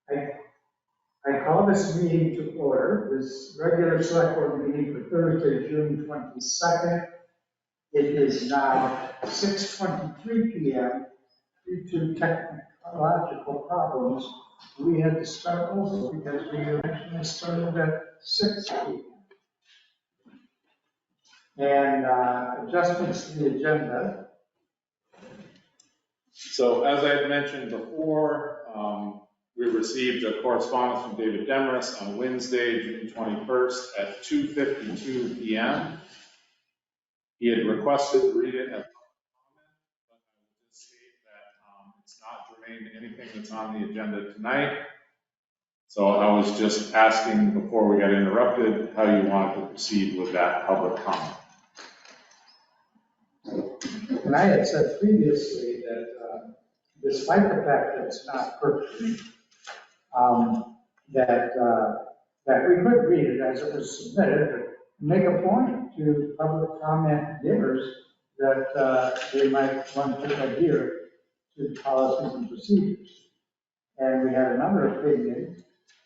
I call this meeting to order, this regular select board meeting for Thursday, June 22nd. It is now 6:23 p.m. Due to technological problems, we had to start over because we originally started at 6 p.m. And adjustments to the agenda. So as I had mentioned before, we received a correspondence from David Demarest on Wednesday, June 21st at 2:52 p.m. He had requested to read it as a comment, but I will just state that it's not germane to anything that's on the agenda tonight. So I was just asking before we got interrupted how you wanted to proceed with that public comment. And I had said previously that despite the fact that it's not perfect, that we could read it as it was submitted, but make a point to public comment givers that they might want to adhere to policies and procedures. And we had another opinion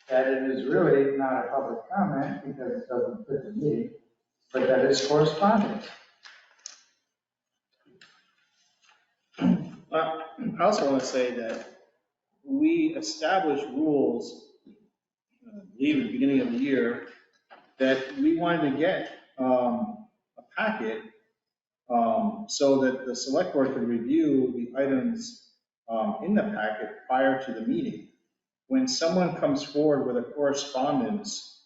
that it is really not a public comment because it doesn't fit the meeting, but that it's correspondence. I also want to say that we established rules, I believe at the beginning of the year, that we wanted to get a packet so that the select board could review the items in the packet prior to the meeting. When someone comes forward with a correspondence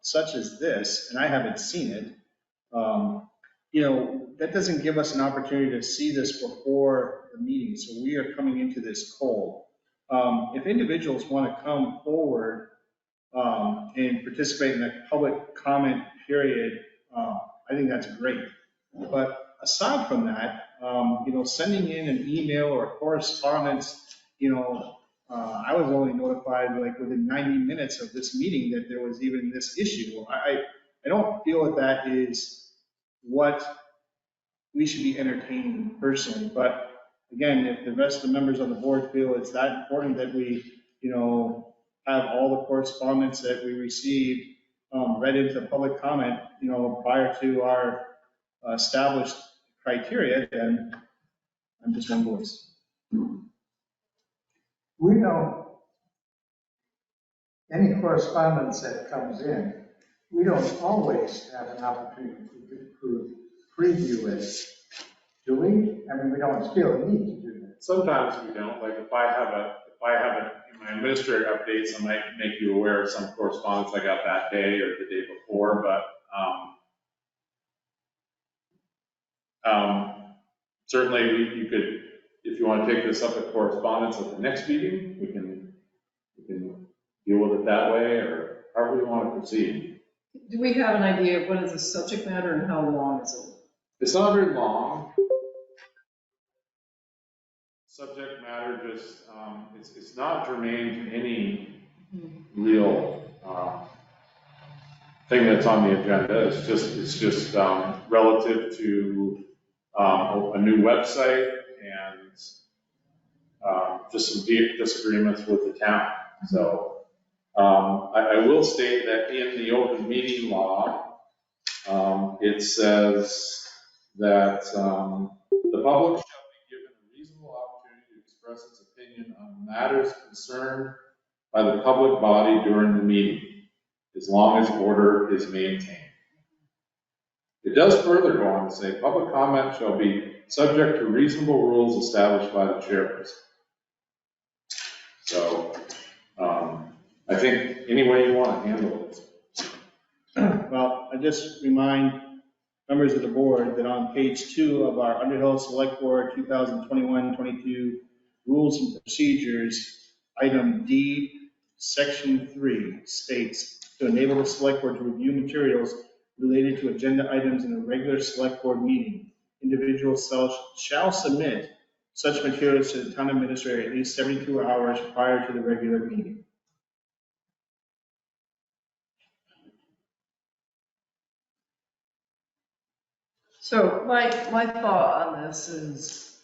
such as this, and I haven't seen it, that doesn't give us an opportunity to see this before the meeting. So we are coming into this cold. If individuals want to come forward and participate in the public comment period, I think that's great. But aside from that, sending in an email or correspondence, I was only notified like within 90 minutes of this meeting that there was even this issue. I don't feel that that is what we should be entertaining personally. But again, if the rest of the members on the board feel it's that important that we, have all the correspondence that we received read into public comment, prior to our established criteria, then I'm just one voice. We don't, any correspondence that comes in, we don't always have an opportunity to preview it, do we? I mean, we don't feel the need to do that. Sometimes we don't. Like if I have in my administrator updates, I might make you aware of some correspondence I got that day or the day before, but certainly you could, if you want to take this up at correspondence at the next meeting, we can deal with it that way, or however you want to proceed. Do we have an idea of what is the subject matter and how long is it? It's not very long. Subject matter just, it's not germane to any real thing that's on the agenda. It's just relative to a new website and just some deep disagreements with the town. So I will state that in the open meeting law, it says that the public shall be given a reasonable opportunity to express its opinion on matters concerned by the public body during the meeting, as long as order is maintained. It does further go on to say public comment shall be subject to reasonable rules established by the chairperson. So I think any way you want to handle it. Well, I just remind members of the board that on page 2 of our Underhill Selectboard 2021-22 Rules and Procedures, item D, section 3 states to enable the select board to review materials related to agenda items in a regular select board meeting. Individuals shall submit such materials to the town administrator at least 72 hours prior to the regular meeting. So my thought on this is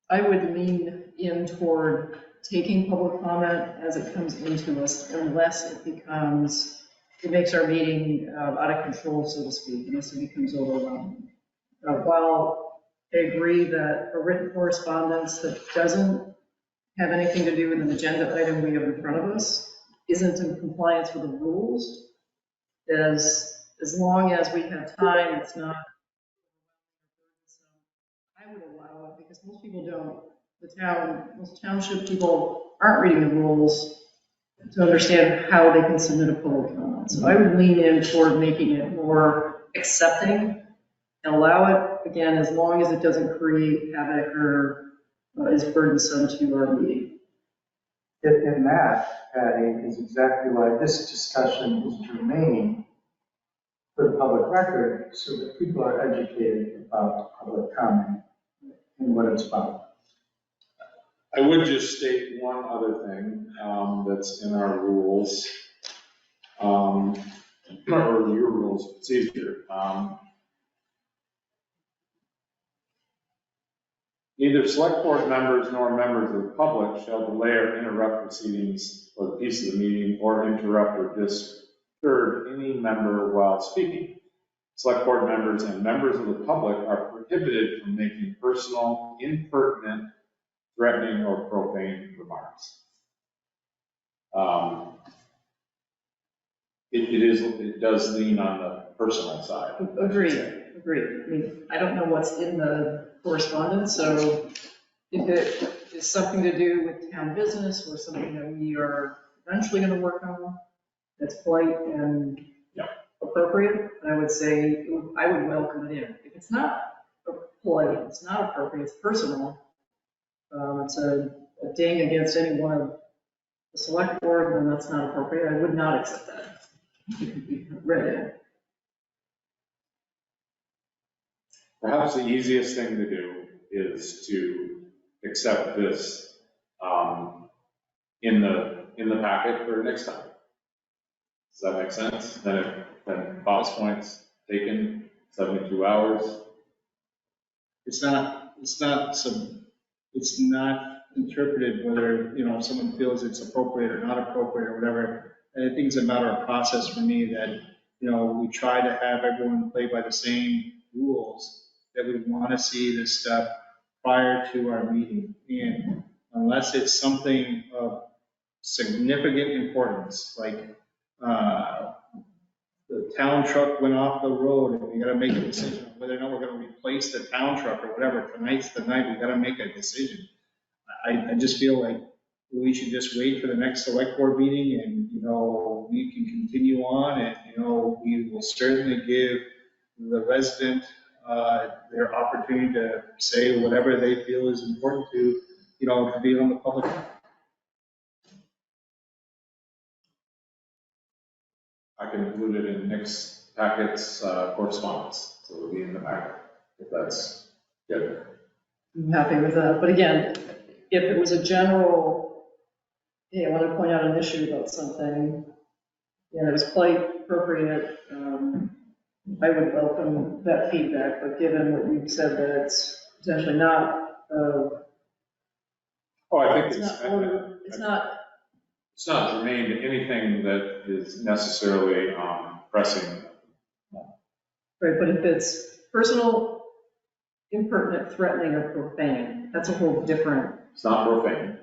I would lean in toward taking public comment as it comes into us unless it makes our meeting out of control, so to speak, unless it becomes overwhelming. While I agree that a written correspondence that doesn't have anything to do with an agenda item we have in front of us isn't in compliance with the rules, as long as we have time, it's not. I would allow it because most people don't. Most township people aren't reading the rules to understand how they can submit a public comment. So I would lean in toward making it more accepting and allow it, again, as long as it doesn't create havoc or is burdensome to our meeting. In that, Patty, is exactly why this discussion is germane for the public record, so that people are educated about public comment and what it's about. I would just state one other thing that's in our rules, or your rules, it's easier. Neither select board members nor members of the public shall delay or interrupt proceedings or the piece of the meeting or interrupt or disturb any member while speaking. Select board members and members of the public are prohibited from making personal, impertinent, threatening, or profane remarks. It does lean on the personal side. Agreed. I mean, I don't know what's in the correspondence, so if it is something to do with town business or something that we are eventually going to work on, that's polite and appropriate, I would say I would welcome it in. If it's not polite, it's not appropriate, it's personal, it's a ding against any one of the select board, then that's not appropriate. I would not accept that. It could be read in. Perhaps the easiest thing to do is to accept this in the packet for next time. Does that make sense? Then boss points taken 72 hours. It's not interpreted whether, if someone feels it's appropriate or not appropriate or whatever. And I think it's a matter of process for me that, we try to have everyone play by the same rules, that we want to see this stuff prior to our meeting. And unless it's something of significant importance, like the town truck went off the road and we got to make a decision on whether or not we're going to replace the town truck or whatever. Tonight's the night, we got to make a decision. I just feel like we should just wait for the next select board meeting and, we can continue on and, we will certainly give the resident their opportunity to say whatever they feel is important to be on the public. I can include it in next packet's correspondence, so it'll be in the packet, if that's good. I'm happy with that. But again, if it was a general, hey, I want to point out an issue about something, and it was quite appropriate, I would welcome that feedback. But given what you've said, that it's potentially not, I think it's not. It's not germane to anything that is necessarily pressing. Right, but if it's personal, impertinent, threatening, or profane, that's a whole different. It's not profane.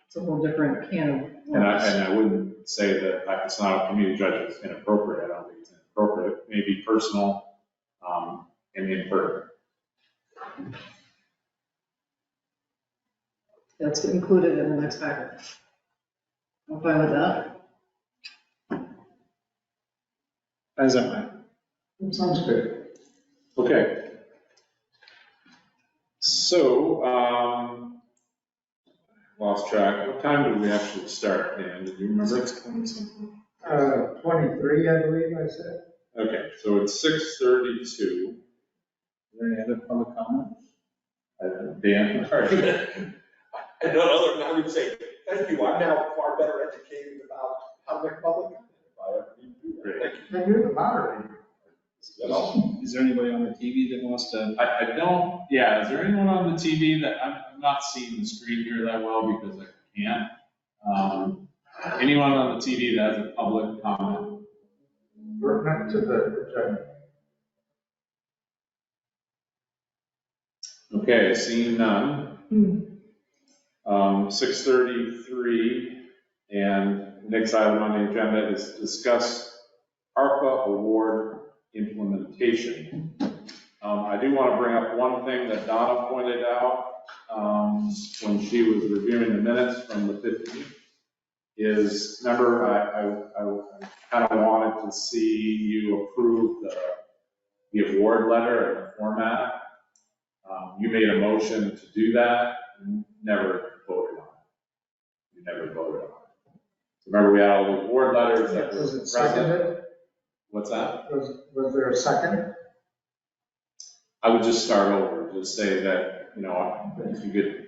It's a whole different can of worms. And I wouldn't say that it's not up to me to judge if it's inappropriate. I don't think it's inappropriate. It may be personal and impertinent. That's included in the next packet. I'm fine with that. How does that matter? That sounds good. Okay. So, lost track. What time did we actually start, Dan? Did you remember? 6:20 something. 23, I believe I said. Okay, so it's 6:32. Is there any other public comment? Dan, all right. And no other than I would say, thank you, I'm now far better educated about how to make public comment if I ever need to do that. Thank you. And you're the moderator. Is there anybody on the TV that wants to? I don't, is there anyone on the TV that I'm not seeing the screen here that well because I can't? Anyone on the TV that has a public comment? We're not to the agenda. Okay, seeing none. 6:33, and next item on the agenda is discuss ARPA award implementation. I do want to bring up one thing that Donna pointed out when she was reviewing the minutes from the 15th. Is, remember, I kind of wanted to see you approve the award letter and the format. You made a motion to do that, and never voted on it. You never voted on it. So remember, we had all the award letters that Was were it seconded? What's that? Was there a second? I would just start over, just say that, you know, if you could,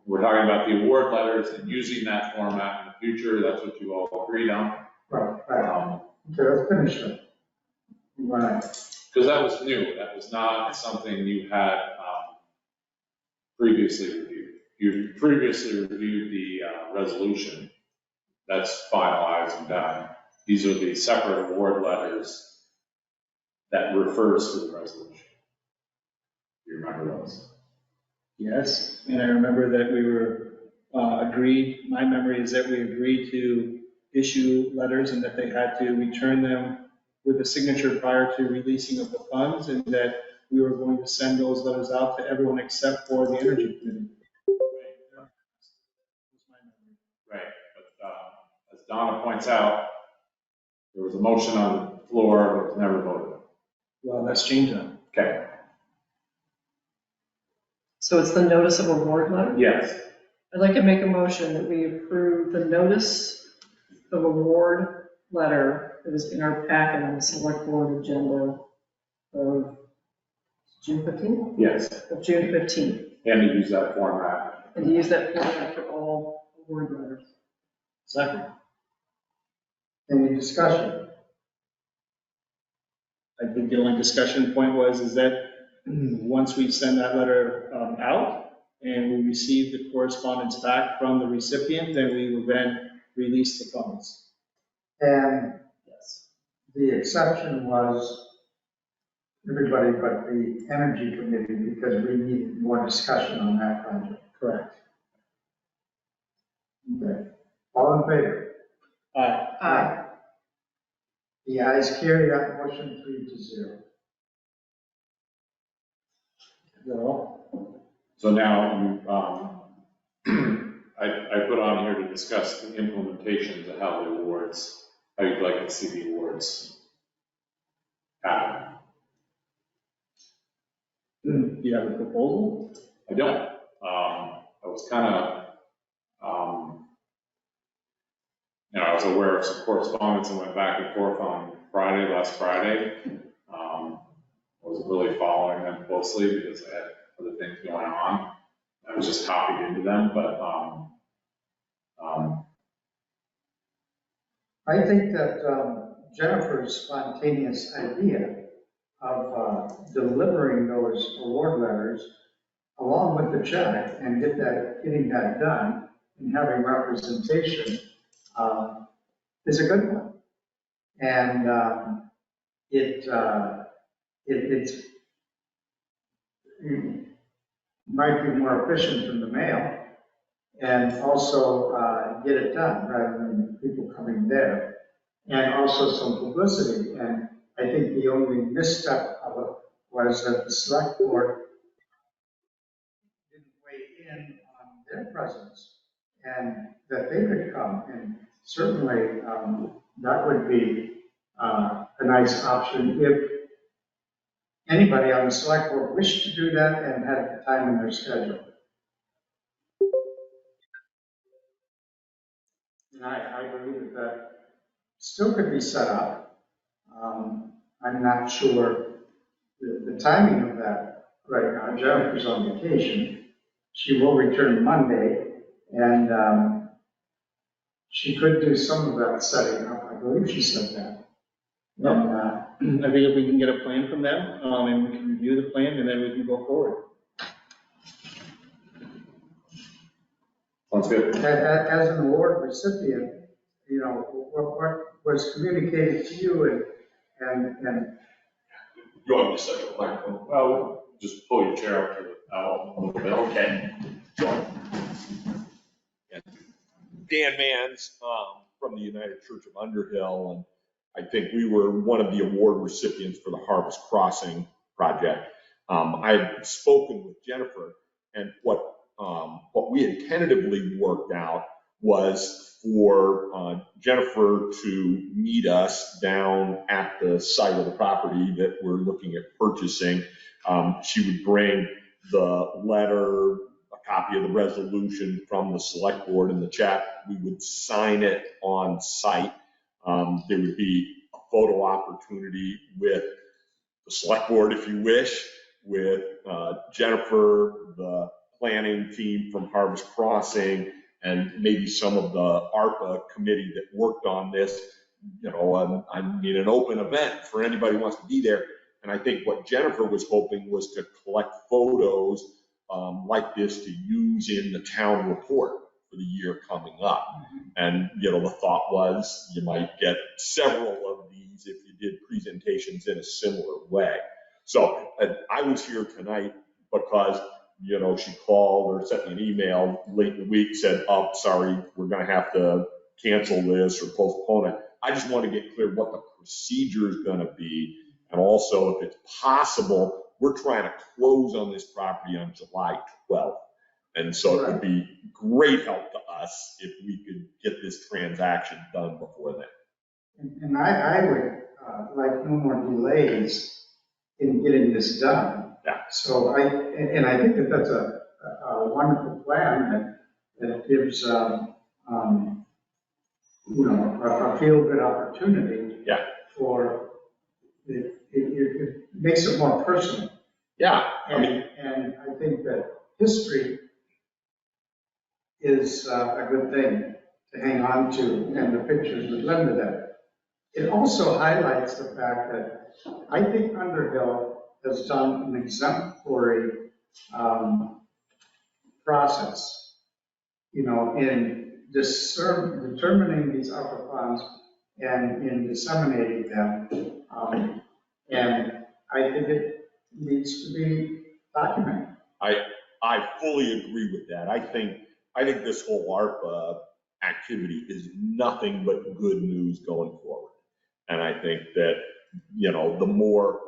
we're talking about the award letters and using that format in the future, that's what you all agreed on. Right. Okay, let's finish it. Right. Because that was new, that was not something you had previously reviewed. You previously reviewed the resolution that's finalized and done. These are the separate award letters that refers to the resolution. Do you remember those? Yes, and I remember that we were agreed, my memory is that we agreed to issue letters and that they had to return them with a signature prior to releasing of the funds, and that we were going to send those letters out to everyone except for the Energy Committee. Right, but as Donna points out, there was a motion on the floor, but it was never voted. Well, let's change that. Okay, So it's the notice of award letter? yes, I'd like to make a motion that we approve the notice of award letter that is in our packet on the select board agenda of June 15th? yes, Of June 15th, and to use that format. and to use that format for all award letters. Second. Any discussion? I think the only discussion point was, is that once we send that letter out and we receive the correspondence back from the recipient, then we will then release the funds. And Yes. the exception was everybody but the Energy Committee, because we need more discussion on that project. Correct. Okay. All in favor? Aye. Aye. The ayes carry that motion 3-0. Is that all? So now, I put on here to discuss the implementation of how the awards, how you'd like to see the awards happen. Do you have a proposal? I don't. I was kind of, you know, I was aware of some correspondence and went back and forth on Friday, last Friday. I wasn't really following them closely because I had other things going on. I was just copied into them, but I think that Jennifer's spontaneous idea of delivering those award letters along with the check and getting that done and having representation is a good one. And it might be more efficient than the mail, and also get it done rather than people coming there, and also some publicity. And I think the only misstep of it was that the select board didn't weigh in on their presence, and that they could come, and certainly that would be a nice option if anybody on the select board wished to do that and had the time in their schedule. And I believe that still could be set up. I'm not sure the timing of that right now. Jennifer's on vacation. She will return Monday, and she could do some of that setting up. I believe she said that. And, I think if we can get a plan from them, and we can review the plan, and then we can go forward. sounds Sounds good. As an award recipient, you know, what was communicated to you and You want me to set your microphone? Well, just pull your chair up to the, out a little bit. Okay. Dan Mans, from the United Church of Underhill, and I think we were one of the award recipients for the Harvest Crossing project. I had spoken with Jennifer, and what we had tentatively worked out was for Jennifer to meet us down at the site of the property that we're looking at purchasing. She would bring the letter, a copy of the resolution from the select board in the chat. We would sign it on site. There would be a photo opportunity with the select board, if you wish, with Jennifer, the planning team from Harvest Crossing, and maybe some of the ARPA committee that worked on this. You know, I mean, an open event for anybody who wants to be there. And I think what Jennifer was hoping was to collect photos like this to use in the town report for the year coming up. And, you know, the thought was you might get several of these if you did presentations in a similar way. So I was here tonight because, you know, she called or sent me an email late in the week, said, oh, sorry, we're going to have to cancel this or postpone it. I just want to get clear what the procedure is going to be. And also, if it's possible, we're trying to close on this property on July 12th. And so it would be great help to us if we could get this transaction done before then. And I would like no more delays in getting this done. Yeah. So I think that that's a wonderful plan that gives, you know, a feel-good opportunity. Yeah. For, it makes it more personal. Yeah. And I think that history is a good thing to hang on to, and the pictures would lend to that. It also highlights the fact that I think Underhill has done an exemplary process, you know, in determining these ARPA funds and in disseminating them. And I think it needs to be documented. I fully agree with that. I think this whole ARPA activity is nothing but good news going forward. And I think that, you know, the more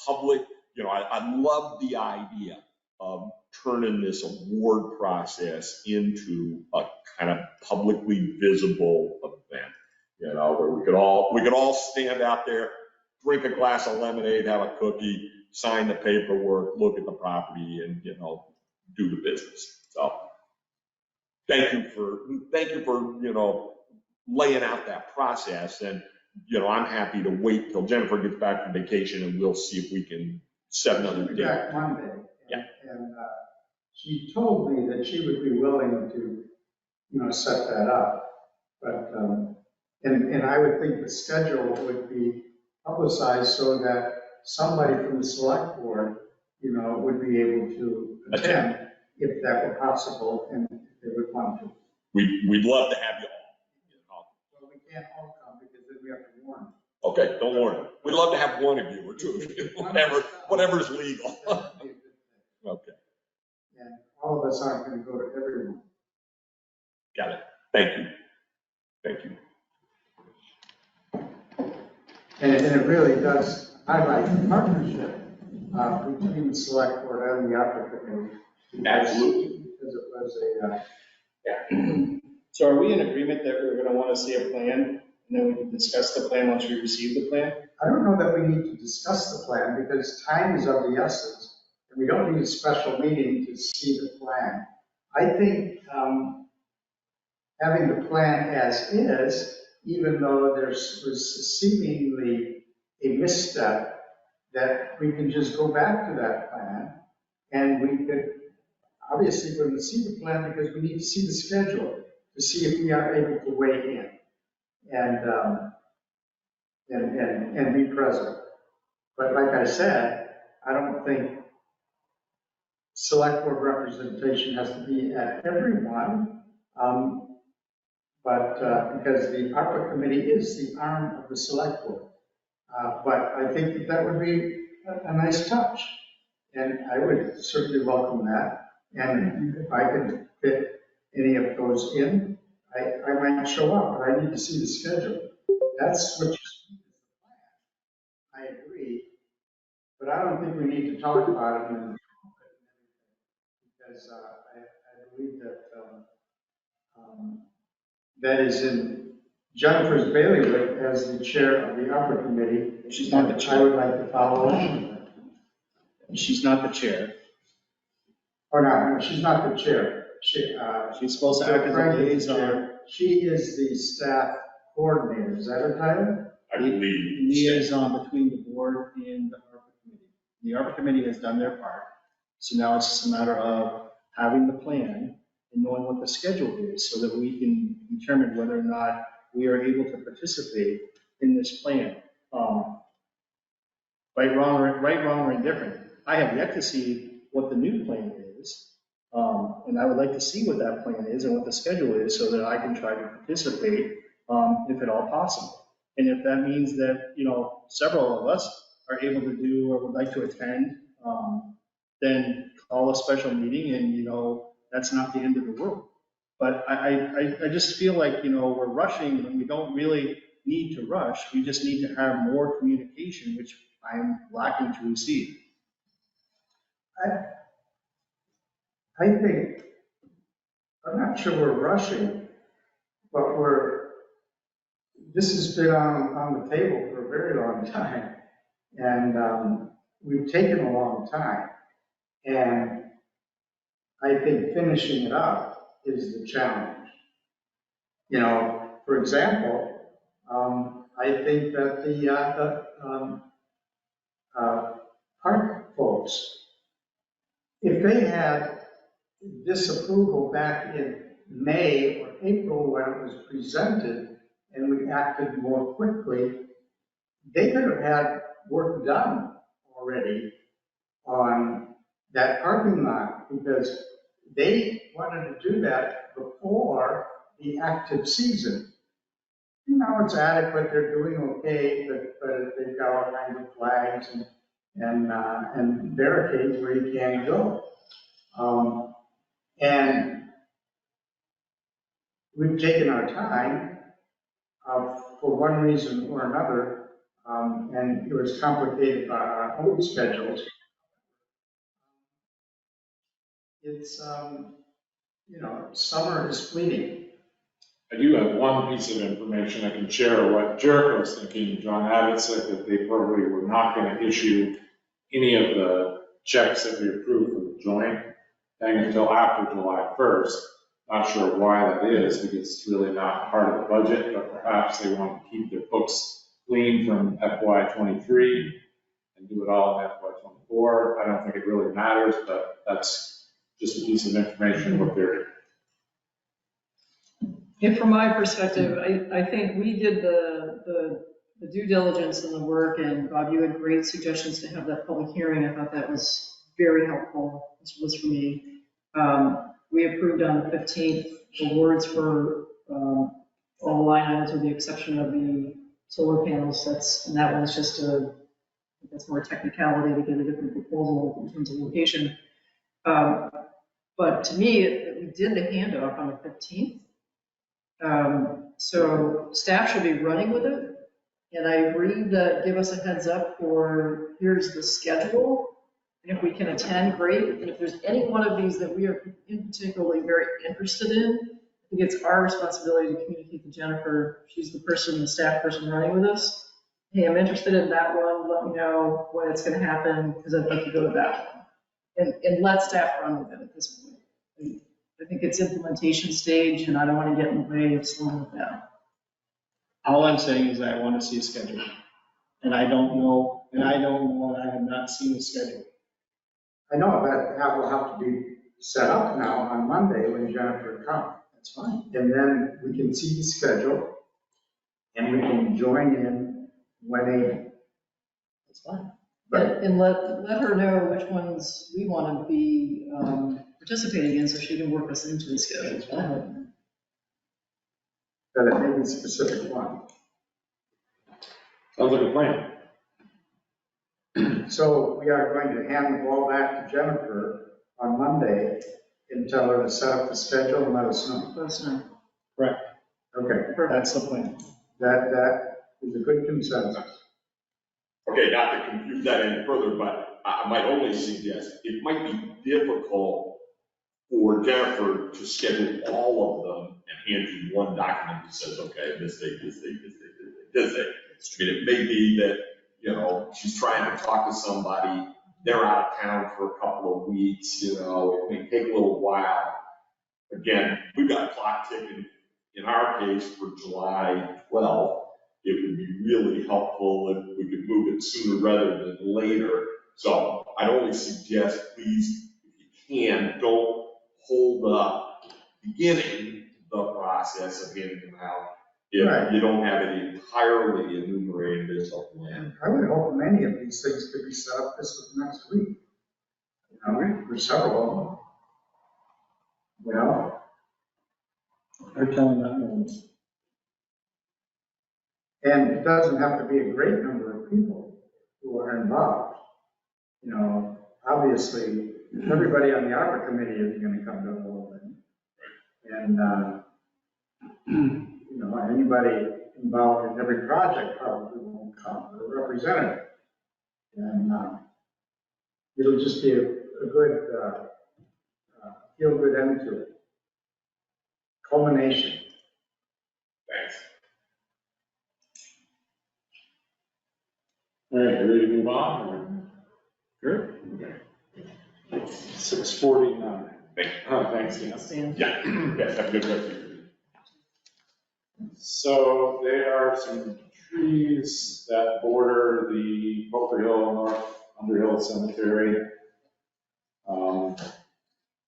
public, you know, I love the idea of turning this award process into a kind of publicly visible event, you know, where we could all stand out there, drink a glass of lemonade, have a cookie, sign the paperwork, look at the property, and, you know, do the business. So thank you for, you know, laying out that process. And, you know, I'm happy to wait till Jennifer gets back from vacation and we'll see if we can set another She'll be date. back Monday. Yeah. And she told me that she would be willing to, you know, set that up. But, and I would think the schedule would be publicized so that somebody from the select board, you know, would be able to attend if that were possible and if they would want to. We'd love to have you all. You know. Well, we can't all come because then we have to warn. Okay, don't warn them. We'd love to have one of you or two of you, whatever's legal. That would be a good thing. Okay, And all of us aren't going to go to everyone. got it. Thank you. Thank you. And it really does highlight the partnership between the select board and the ARPA committee. Absolutely. Because it was So are we in agreement that we're gonna wanna see a plan, and then we can discuss the plan once we receive the plan? I don't know that we need to discuss the plan because time is of the essence. And we don't need a special meeting to see the plan. I think having the plan as is, even though was seemingly a misstep, that we can just go back to that plan and we could, obviously we're going to see the plan because we need to see the schedule to see if we are able to weigh in and be present. But like I said, I don't think select board representation has to be at every one. But because the ARPA committee is the arm of the select board. But I think that that would be a nice touch. And I would certainly welcome that. And if I could fit any of those in, I might show up, but I need to see the schedule. That's what you see as the plan. I agree. But I don't think we need to talk about it in because I believe that that is in Jennifer's bailiwick as the chair of the ARPA committee. She's not the I chair. would like to follow along with that. She's not the chair. Or no, she's not the chair. She's supposed to act as a Frank is the liaison. chair. She is the staff coordinator. Is that her title? I believe. Liaison between the board and the ARPA committee. The ARPA committee has done their part. So now it's just a matter of having the plan and knowing what the schedule is so that we can determine whether or not we are able to participate in this plan. Right, wrong, or indifferent. I have yet to see what the new plan is. And I would like to see what that plan is and what the schedule is so that I can try to participate if at all possible. And if that means that, several of us are able to do or would like to attend, then call a special meeting and, that's not the end of the world. But I just feel like, we're rushing and we don't really need to rush. We just need to have more communication, which I'm lacking to receive. I think, I'm not sure we're rushing, but this has been on the table for a very long time. And we've taken a long time. And I think finishing it up is the challenge. For example, I think that the park folks, if they had disapproval back in May or April when it was presented and we acted more quickly, they could have had work done already on that parking lot because they wanted to do that before the active season. Now it's adequate, they're doing okay, but they've got all kinds of flags and barricades where you can't go. And we've taken our time for one reason or another, and it was complicated by our own schedules. It's, summer is fleeting. I do have one piece of information I can share what Jericho's thinking. John Abbott said that they probably were not going to issue any of the checks that we approved for the joint thing until after July 1st. Not sure why that is, because it's really not part of the budget, but perhaps they want to keep their books clean from FY23 and do it all in FY24. I don't think it really matters, but that's just a piece of information what they're doing. And from my perspective, I think we did the due diligence and the work, and Bob, you had great suggestions to have that public hearing. I thought that was very helpful. This was for me. We approved on the 15th awards for all the line items with the exception of the solar panels. And that one's just that's more technicality to get a different proposal in terms of location. But to me, we did the handoff on the 15th. So staff should be running with it. And I agree that give us a heads up for here's the schedule. And if we can attend, great. And if there's any one of these that we are particularly very interested in, I think it's our responsibility to communicate to Jennifer. She's the person, the staff person running with us. Hey, I'm interested in that one. Let me know when it's going to happen because I'd like to go to that one. And let staff run with it at this point. I think it's implementation stage and I don't want to get in the way of slowing it down. All I'm saying is that I want to see a schedule. And I don't know, and I have not seen a schedule. I know that will have to be set up now on Monday when Jennifer comes. That's fine. And then we can see the schedule and we can join in when able. That's fine. And let her know which ones we want to be participating in, so she can work us into the schedule. That it may be specific one. Sounds like a plan. So we are going to hand the ball back to Jennifer on Monday and tell her to set up the schedule and let us know. Let us know. Correct. Okay, That's the plan. that is a good consensus. Okay, not to confuse that any further, but I might only suggest, it might be difficult for Jennifer to schedule all of them and hand you one document that says, okay, this date, this date, this date, this date, this date. I mean, it may be that, you know, she's trying to talk to somebody, they're out of town for a couple of weeks, you know, it may take a little while. Again, we've got a clock ticking, in our case, for July 12th. It would be really helpful if we could move it sooner rather than later. So I'd only suggest, please, if you can, don't hold up beginning the process of handing them out if Right. you don't have it entirely enumerated as a plan. I would hope many of these things could be set up this next week. You know, for several of them. Well, They're telling that no. and it doesn't have to be a great number of people who are involved. You know, obviously, everybody on the ARPA committee isn't gonna come to the whole thing. And, you know, anybody involved in every project probably won't come, or a representative. And, it'll just be a good, feel-good end to it. Culmination. Thanks. All right, you ready to move on? or- Good? Okay. 6:49. Thanks, Dan. Stan. Yeah, yes, have a good rest of your week. So there are some trees that border the Poker Hill, North Underhill Cemetery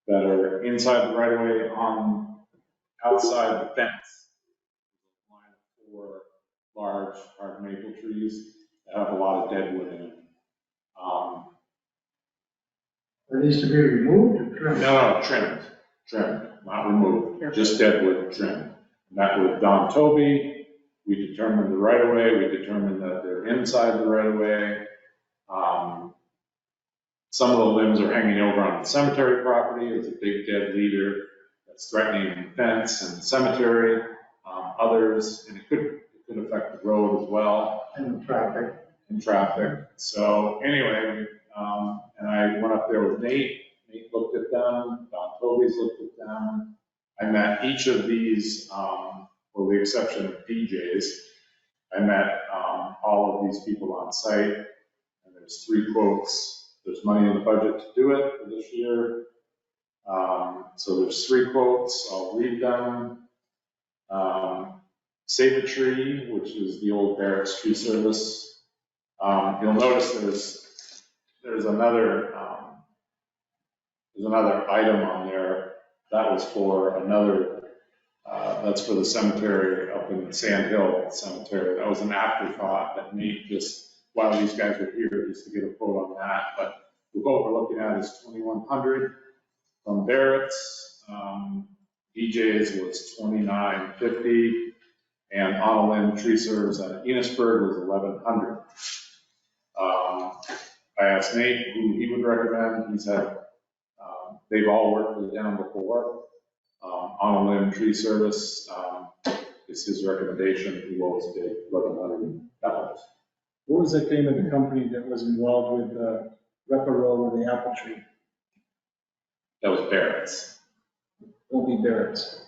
that are inside the right of way on outside the fence. Line of 4 large hard maple trees that have a lot of dead wood in them. Are these to be removed or trimmed? No, trimmed, not removed, just dead wood trimmed. Met with Don Toby, we determined the right of way, we determined that they're inside the right of way. Some of the limbs are hanging over on the cemetery property, there's a big dead leader that's threatening the fence and the cemetery. Others, and it could affect the road as well. And the traffic. In traffic. So anyway, and I went up there with Nate. Nate looked at them. Don Toby's looked at them. I met each of these, with the exception of PJ's. I met all of these people on site, and there's 3 quotes. There's money in the budget to do it for this year. So there's 3 quotes. I'll read them. Save a Tree, which is the old Barrett's Tree Service. You'll notice there's another item on there that was for another, that's for the cemetery up in Sand Hill Cemetery. That was an afterthought that Nate just, while these guys were here, just to get a quote on that. But the quote we're looking at is $2,100 from Barrett's. DJ's was $2,950. And on a limb tree service at Enosburg was $1,100. I asked Nate who he would recommend. He said they've all worked for the town before. On a limb tree service is his recommendation. He lowest bid $1,100. What was the name of the company that was involved with Reparo with the apple tree? That was Barrett's. Won't be Barrett's.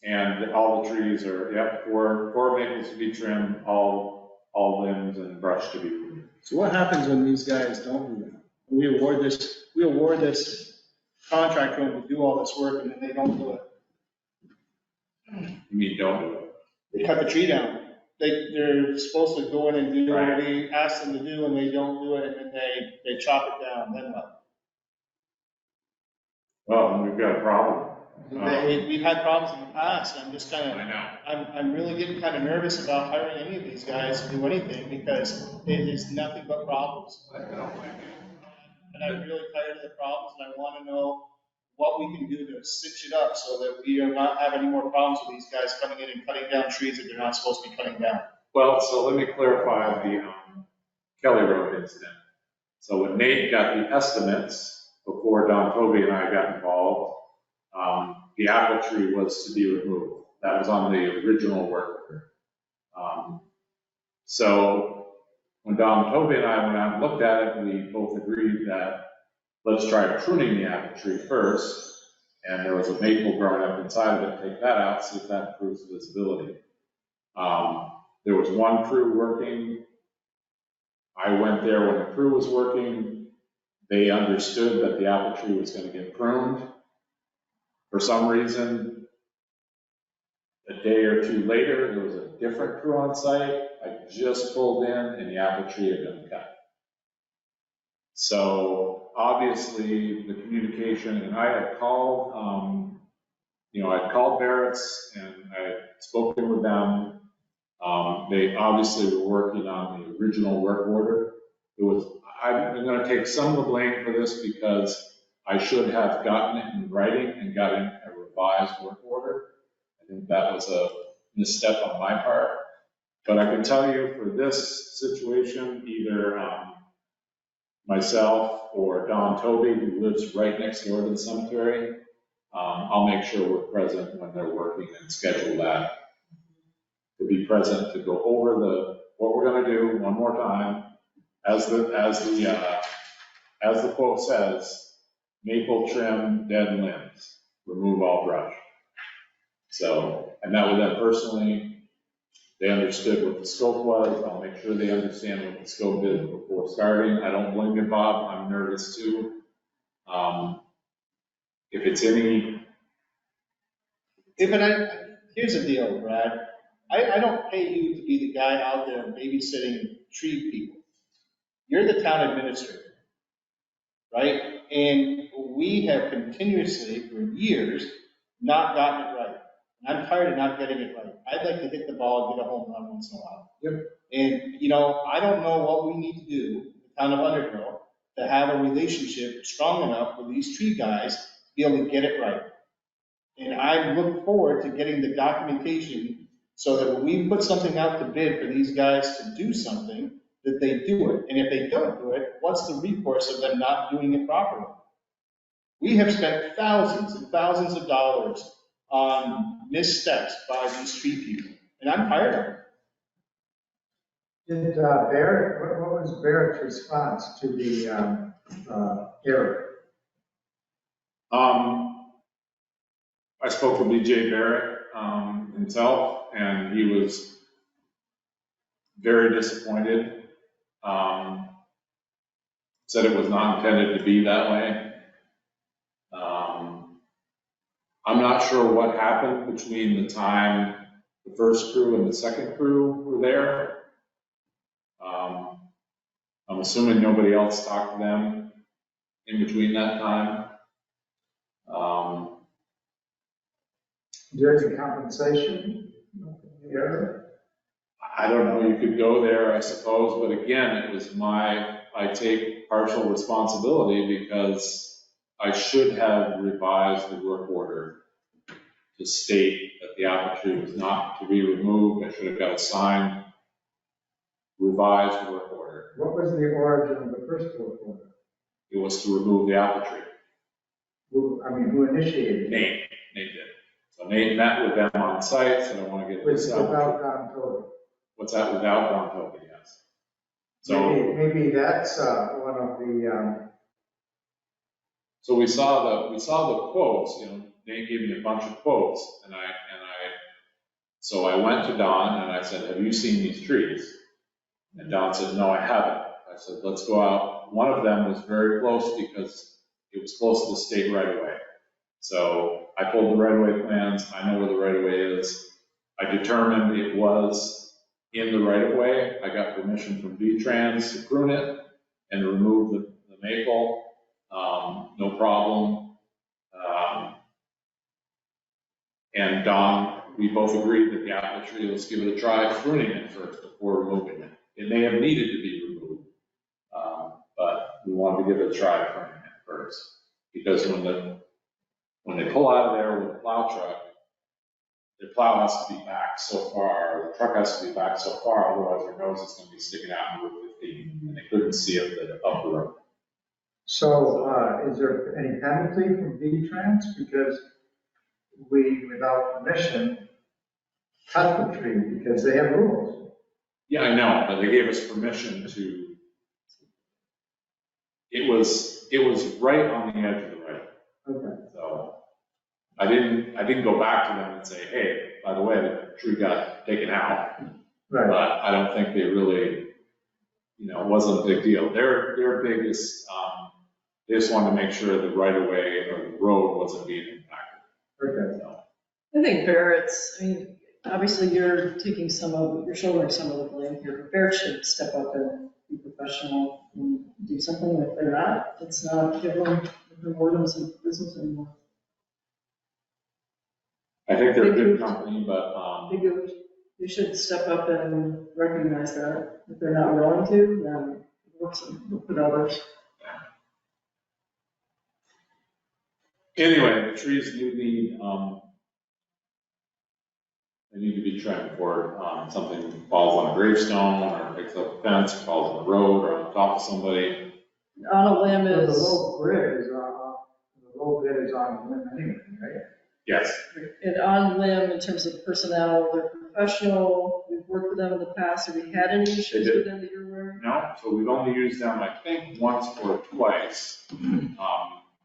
And all the trees are, 4 maples to be trimmed, all limbs and brush to be removed. So what happens when these guys don't do that? We award this contract to them to do all this work and then they don't do it. You mean don't do it? They cut the tree down. They're supposed to go in and do what we ask them to do and they don't do it and then they chop it down, then what? Well, then we've got a problem. We've had problems in the past, and I'm just kind of, I know. I'm really getting kind of nervous about hiring any of these guys to do anything, because it is nothing but problems. I don't like it. And I'm really tired of the problems, and I want to know what we can do to cinch it up so that we do not have any more problems with these guys coming in and cutting down trees that they're not supposed to be cutting down. Well, so let me clarify the Kelly Road incident. So when Nate got the estimates, before Don Toby and I got involved, the apple tree was to be removed. That was on the original work order. So when Don Toby and I went out and looked at it, we both agreed that let's try pruning the apple tree first. And there was a maple growing up inside of it, take that out, see if that improves visibility. There was one crew working. I went there when the crew was working. They understood that the apple tree was going to get pruned. For some reason, a day or two later, there was a different crew on site. I just pulled in and the apple tree had been cut. So obviously the communication, and I had called, I'd called Barrett's and I had spoken with them. They obviously were working on the original work order. I'm going to take some of the blame for this because I should have gotten it in writing and gotten a revised work order. I think that was a misstep on my part. But I can tell you for this situation, either myself or Don Toby, who lives right next door to the cemetery, I'll make sure we're present when they're working and schedule that to be present to go over what we're going to do one more time. As the quote says, maple trim dead limbs, remove all brush. So I met with them personally. They understood what the scope was. I'll make sure they understand what the scope is before starting. I don't blame you, Bob. I'm nervous too. If it's any. Here's the deal, Brad. I don't pay you to be the guy out there babysitting tree people. You're the town administrator, right? And we have continuously, for years, not gotten it right. And I'm tired of not getting it right. I'd like to hit the ball and get a home run once in a while. Yep. And, I don't know what we need to do, the town of Underhill, to have a relationship strong enough with these tree guys to be able to get it right. And I look forward to getting the documentation so that when we put something out to bid for these guys to do something, that they do it. And if they don't do it, what's the recourse of them not doing it properly? We have spent thousands and thousands of dollars on missteps by these tree people, and I'm tired of it. Did Barrett, what was Barrett's response to the error? I spoke with BJ Barrett himself, and he was very disappointed. Said it was not intended to be that way. I'm not sure what happened between the time the first crew and the second crew were there. I'm assuming nobody else talked to them in between that time. There's a compensation error? I don't know, you could go there, I suppose, but again, I take partial responsibility because I should have revised the work order to state that the apple tree was not to be removed. I should have got a signed, revised work order. What was the origin of the first work order? It was to remove the apple tree. Who initiated it? Nate did. So Nate met with them on site, said I want to get this apple tree. Without Don Toby? What's that, without Don Toby, yes. So Maybe that's one of the, So we saw the quotes, Nate gave me a bunch of quotes, so I went to Don and I said, have you seen these trees? And Don said, no, I haven't. I said, let's go out. One of them was very close because it was close to the state right of way. So I pulled the right of way plans. I know where the right of way is. I determined it was in the right of way. I got permission from V-Trans to prune it and remove the maple. No problem. And Don, we both agreed that the apple tree, let's give it a try pruning it first before removing it. It may have needed to be removed, but we wanted to give it a try pruning it first. Because when they pull out of there with a plow truck, the plow has to be back so far, the truck has to be back so far, otherwise their nose is going to be sticking out in Route 15, and they couldn't see up the road. So, is there any penalty from V-Trans? Because we, without permission, cut the tree because they have rules. Yeah, I know, but they gave us permission to, it was right on the edge of the right. Okay. So I didn't go back to them and say, hey, by the way, the tree got taken out. Right. But I don't think they really, it wasn't a big deal. Their biggest, they just wanted to make sure the right of way or the road wasn't being impacted. Okay. So, I think Barrett's, obviously you're you're shouldering some of the blame here, but Barrett should step up and be professional and do something. If they're not, let's not give them reward them some business anymore. I think they're a good company, but, I think you should step up and recognize that. If they're not willing to, then work with others. anyway, the trees do need, they need to be trimmed before something falls on a gravestone or picks up a fence, falls on the road or on top of somebody. On a limb So the is, low grid is on the limb anyway, right? Yes. and on limb in terms of personnel, they're professional. We've worked with them in the past. Have we had any issues with them that you're aware of? No, so we've only used them, I think, once or twice.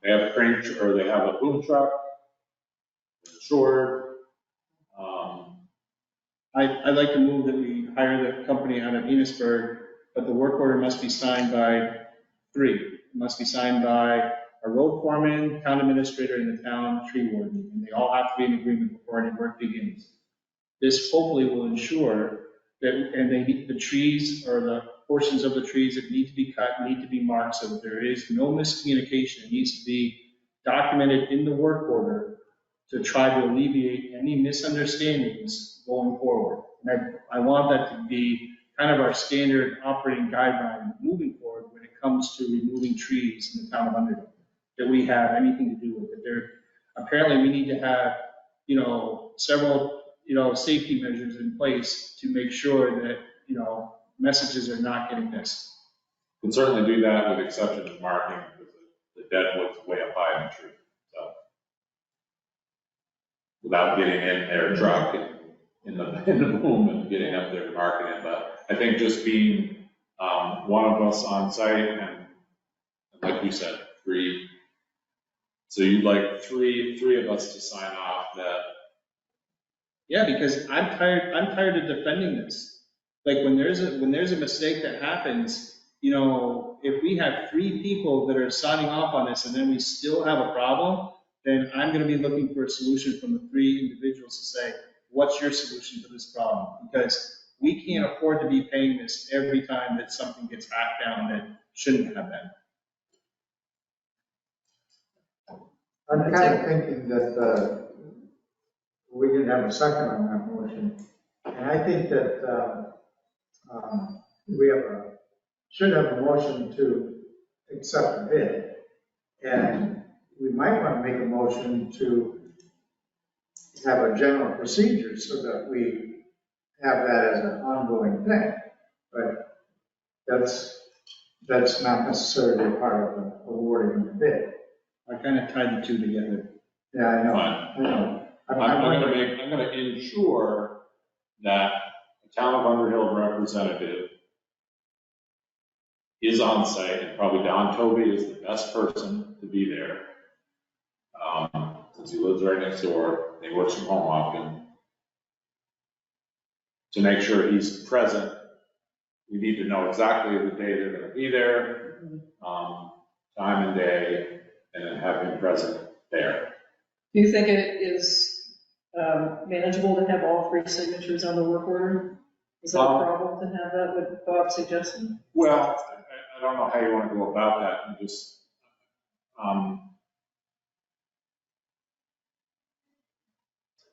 They have a crane, or they have a boom truck, short. I'd like to move that we hire the company out of Enosburg, but the work order must be signed by 3. It must be signed by a road foreman, town administrator, and the town tree warden, and they all have to be in agreement before any work begins. This hopefully will ensure that, and they need the trees or the portions of the trees that need to be cut, need to be marked so that there is no miscommunication. It needs to be documented in the work order to try to alleviate any misunderstandings going forward. And I want that to be kind of our standard operating guideline moving forward when it comes to removing trees in the town of Underhill, that we have anything to do with it. Apparently we need to have, several, safety measures in place to make sure that, messages are not getting missed. Can certainly do that with exception of marking, because the dead wood's way up high in the tree, so. Without getting in their truck and in the boom and getting up there and marking it, but I think just being, one of us on site and like you said, 3. So you'd like three of us to sign off that. Yeah, because I'm tired of defending this. Like when there's a mistake that happens, if we have 3 people that are signing off on this and then we still have a problem, then I'm going to be looking for a solution from the 3 individuals to say, what's your solution to this problem? Because we can't afford to be paying this every time that something gets hacked down that shouldn't have been. I'm kind of thinking that we didn't have a second on that motion. And I think that we should have a motion to accept the bid. And we might want to make a motion to have a general procedure so that we have that as an ongoing thing. But that's not necessarily part of the awarding the bid. I kind of tied the 2 together. Yeah, I know. Fine. I know. I'm gonna ensure that the town of Underhill representative is on site, and probably Don Toby is the best person to be there. Since he lives right next door, and he works from home often. To make sure he's present, we need to know exactly the day they're gonna be there, time and day, and then have him present there. Do you think it is manageable to have all 3 signatures on the work order? Is that a problem to have that, what Bob suggested? Well, I don't know how you want to go about that, and just,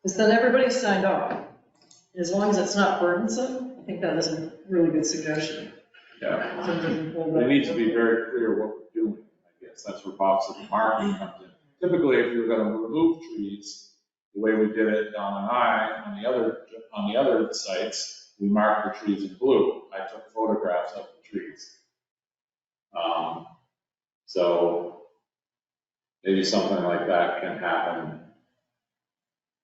Because then everybody's signed off. As long as it's not burdensome, I think that is a really good suggestion. Yeah. So it doesn't hold up. It needs to be very clear what we're doing, I guess. That's where Bob's marking comes in. Typically, if you're gonna remove trees, the way we did it down on the other sites, we marked the trees in blue. I took photographs of the trees. So maybe something like that can happen.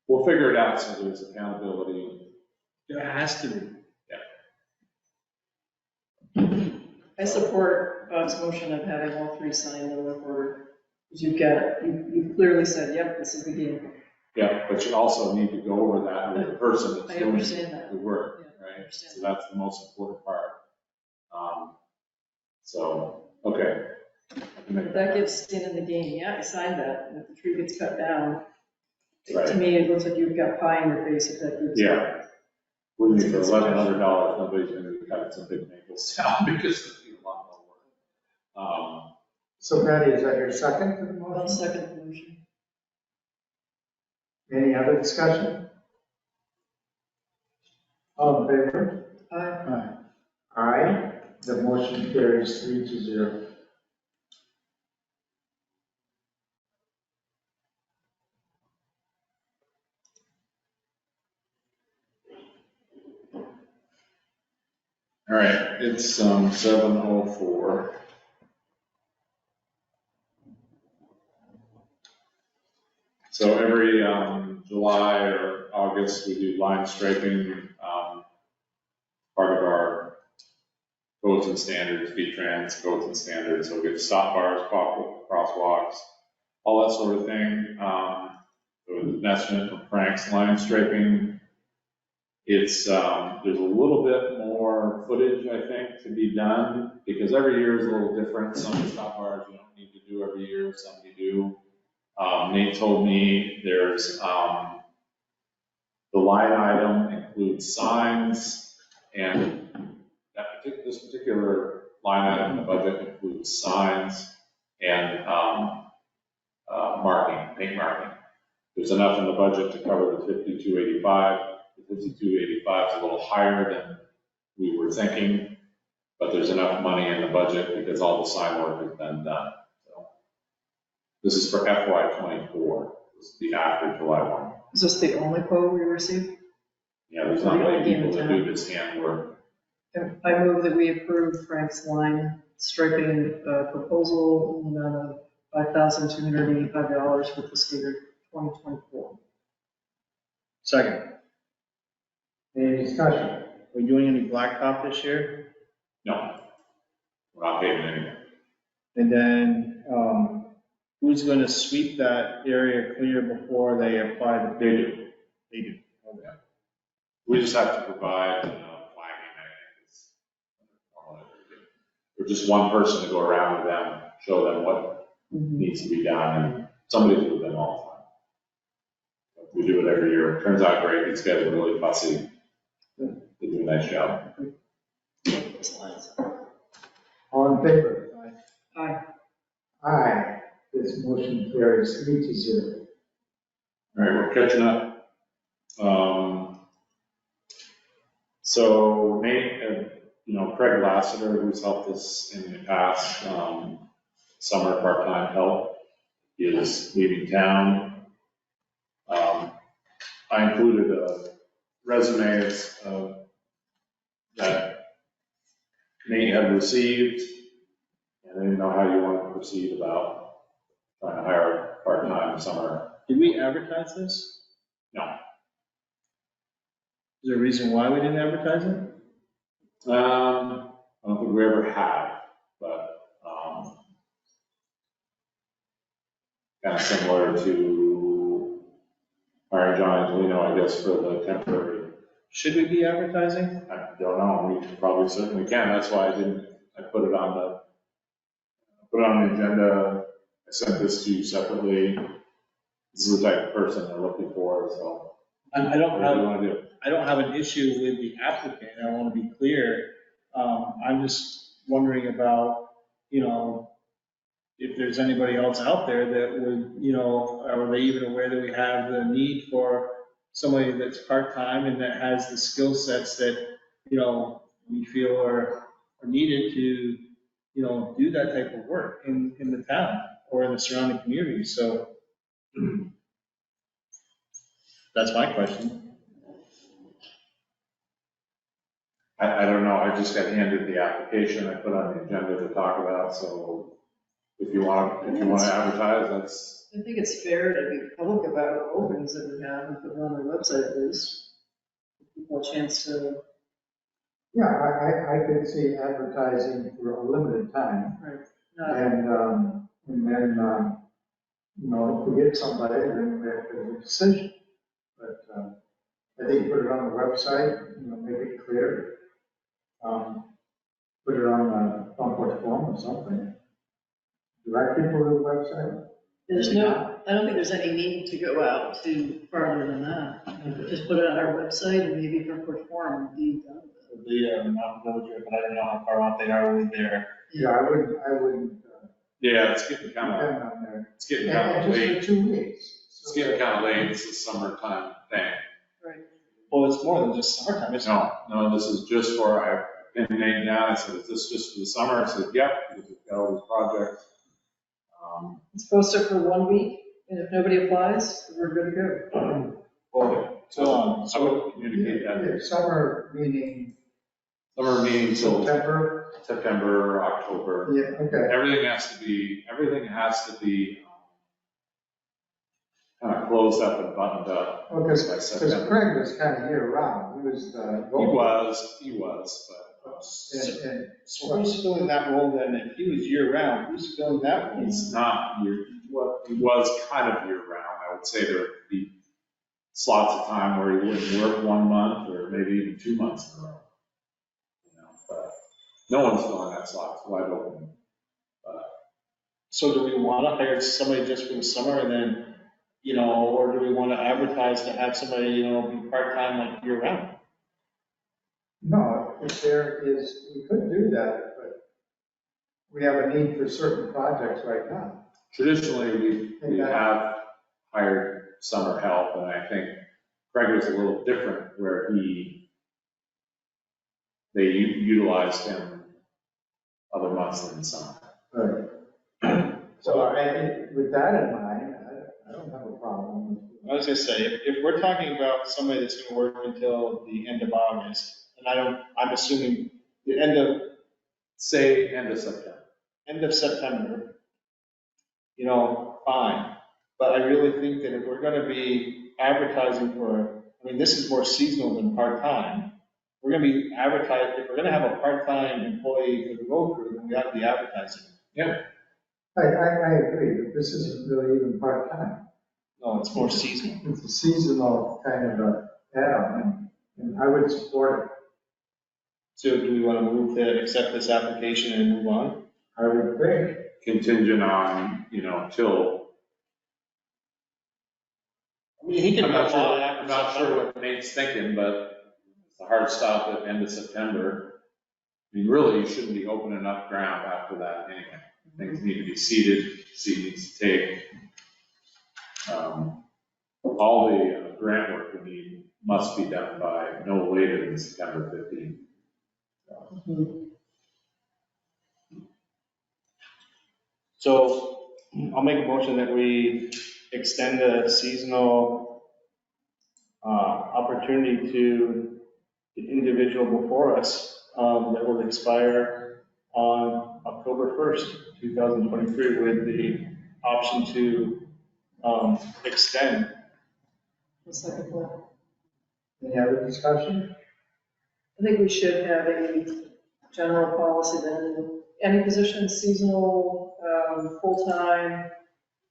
We'll figure it out so there's accountability. There has to be. I support Bob's motion of having all three signed and look forward. Because you've clearly said, yep, this is the game. Yeah, but you also need to go over that with the person that's I doing understand that. the work, Yeah, I right? understand. So that's the most important part. So, okay. But that gives skin in the game. Yeah, I signed that. And if the tree gets cut down, Right. to me, it looks like you've got pie in your face if that gets. Yeah. Wouldn't be for $1,100, nobody's gonna be cutting some big maples down because it'd be a lot more work. So Patty, is that your second to the I'll motion? second the motion. Any other discussion? All in favor? Aye. Aye. The motion carries 3-0. All right, it's 7:04. So every July or August, we do line striping, part of our codes and standards, V-Trans codes and standards, so we get stop bars, crosswalks, all that sort of thing. So an estimate from Frank's line striping. It's, there's a little bit more footage, I think, to be done, because every year is a little different. Some stop bars you don't need to do every year, some you do. Nate told me there's, the line item includes signs, and this particular line item in the budget includes signs and marking, paint marking. There's enough in the budget to cover the 5285. The 5285 is a little higher than we were thinking, but there's enough money in the budget because all the sign work has been done. So this is for FY '24. This is the after July 1. Is this the only quote we received? Yeah, there's not many people that do this handwork. I move that we approve Frank's line striping proposal in the amount of $5,285 for fiscal year 2024. Second, Any discussion? are we doing any blacktop this year? No, we're not paving anything. And then, who's gonna sweep that area clear before they apply the? They do. They do. Okay. We just have to provide flagging, I think, is all that we do. Or just one person to go around with them, show them what needs to be done, and somebody do them all the time. We do it every year. It turns out great. These guys are really fussy. They do a nice job. All in favor? Aye. Aye. This motion carries 3-0. All right, we're catching up. So Nate, Craig Lassiter, who's helped us in the past, summer part-time help, is leaving town. I included a resume that Nate had received, and I didn't know how you want to proceed about trying to hire a part-time summer. Did we advertise this? No. Is there a reason why we didn't advertise it? I don't think we ever have, but kind of similar to hiring John Angelino, I guess, for the temporary. Should we be advertising? I don't know, we probably certainly can, that's why I put it on the agenda. I sent this to you separately. This is the type of person they're looking for, so. I What don't do you want to do? I don't have an issue with the applicant, I want to be clear. I'm just wondering about, if there's anybody else out there that would, are they even aware that we have the need for somebody that's part-time and that has the skill sets that, you know, we feel are needed to, you know, do that type of work in the town or in the surrounding community. So that's my question. I don't know, I just got handed the application I put on the agenda to talk about, so if you want to advertise, that's, I think it's fair to be public about openings that we have and put it on our website at least. Give people a chance to, Yeah, I could see advertising for a limited time, not, and then, you know, if we get somebody, then we have to make a decision. But, I think put it on the website, you know, make it clear. Put it on the front porch forum or something. Direct people to the website. there's no, I don't think there's any need to go out to farther than that. Just put it on our website and maybe front porch forum and be done with it. The Mountain Villager, but I don't know how far out they are with their. Yeah, I wouldn't, yeah, it's getting kind of, depend on there. it's getting kind of And late. just for 2 weeks. It's getting kind of late, it's the summertime thing. Right. Well, it's more than just summertime, it's. No, this is just for, I pinned the name down, I said, is this just for the summer? I said, yep, because we've got all these projects. It's posted for 1 week, and if nobody applies, we're good to go. Well, I would communicate that. Yeah, summer meaning Summer meeting till September. September, October. Yeah, okay. Everything has to be kind of closed up and buttoned up. Well, by because September. Craig was kind of year round. He was the. He was, but. And So who's filling that role then? If he was year round, who's filling that role? He's not year, he was kind of year round. I would say there would be slots of time where he wouldn't work 1 month or maybe even 2 months in a row. You know, but no one's filling that slot, it's wide open. So do we want to hire somebody just for the summer and then, you know, or do we want to advertise to have somebody, you know, be part-time like year round? no, if there is, we could do that, but we have a need for certain projects right now. Traditionally, we have hired summer help, and I think Craig was a little different where they utilized him other months than summer. Right. So with that in mind, I don't have a problem. I was gonna say, if we're talking about somebody that's gonna work until the end of August, and I'm assuming the Say end of September. end of September, you know, fine. But I really think that if we're gonna be advertising for, I mean, this is more seasonal than part-time. We're gonna be advertising, if we're gonna have a part-time employee for the road crew, then we have to be advertising. Yeah. I agree, but this isn't really even part-time. No, it's more seasonal. It's a seasonal kind of a add-on, and I would support it. So do we wanna move to accept this application and move on? I would think. Contingent on, you know, till, I mean, he can. I'm not sure what Nate's thinking, but it's a hard stop at the end of September. I mean, really, you shouldn't be opening up ground after that anyway. Things need to be seeded, seed needs to take. All the grant work we need must be done by no later than September 15th. So I'll make a motion that we extend the seasonal opportunity to the individual before us that will expire on October 1st, 2023, with the option to extend. The second one. Any other discussion? I think we should have a general policy that any position, seasonal, full-time,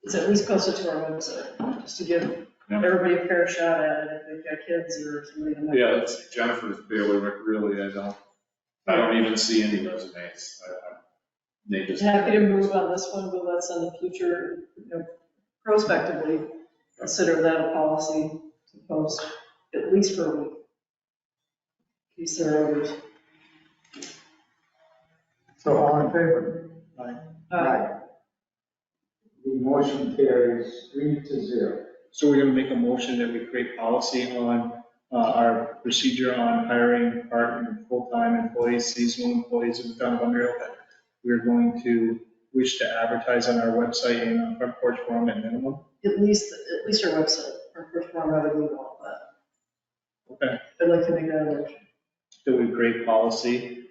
is at least posted to our website, just to give everybody a fair shot at it if they've got kids or something. Yeah, that's Jennifer's bailiwick, really. I don't even see any resumes. They just. Happy to move on this one, but let's in the future, prospectively, consider that a policy to post, at least for a week. In case there are others. So all in favor? Right. The motion carries 3-0. So we're gonna make a motion that we create policy on our procedure on hiring part and full-time employees, seasonal employees of the town of Underhill, that we're going to wish to advertise on our website and on Front Porch Forum at minimum. At least our website, our first one, rather than all that. Okay. I'd like to make that a motion. That we create policy.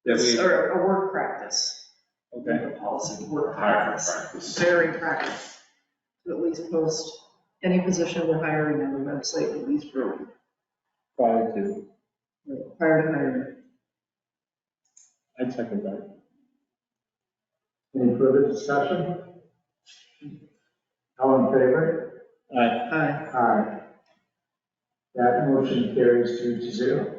That we, Or a work practice. okay. Make a policy, work Hiring practice. practice. Hiring practice. To at least post any position we're hiring on the website at least for a week. Prior to, Prior to hiring. I'd second that. Any further discussion? All in favor? Hi. Aye. That motion carries 3-0.